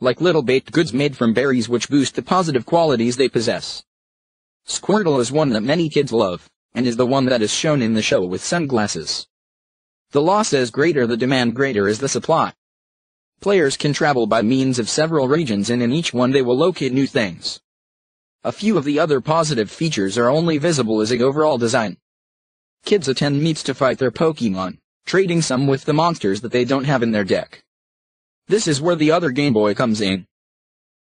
like little baked goods made from berries which boost the positive qualities they possess. Squirtle is one that many kids love, and is the one that is shown in the show with sunglasses. The law says greater the demand, greater is the supply. Players can travel by means of several regions, and in each one they will locate new things. A few of the other positive features are only visible as a overall design. Kids attend meets to fight their Pokemon, trading some with the monsters that they don't have in their deck. This is where the other Game Boy comes in.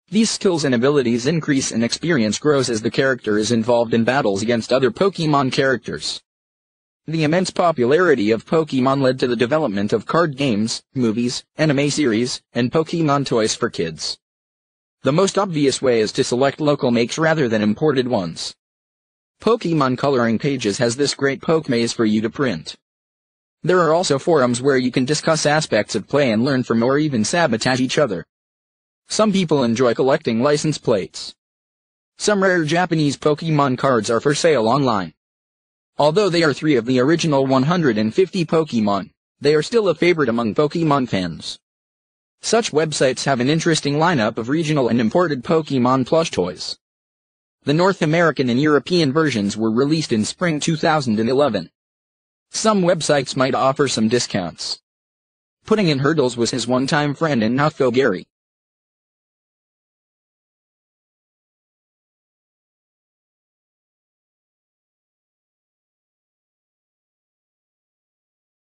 These skills and abilities increase and experience grows as the character is involved in battles against other Pokemon characters. The immense popularity of Pokemon led to the development of card games, movies, anime series, and Pokemon toys for kids. The most obvious way is to select local makes rather than imported ones. Pokemon Coloring Pages has this great poke maze for you to print. There are also forums where you can discuss aspects of play and learn from or even sabotage each other. Some people enjoy collecting license plates. Some rare Japanese Pokemon cards are for sale online. Although they are 3 of the original 150 Pokemon, they are still a favorite among Pokemon fans. Such websites have an interesting lineup of regional and imported Pokemon plush toys. The North American and European versions were released in spring 2011. Some websites might offer some discounts. Putting in Hurdles was his one-time friend and now Gary.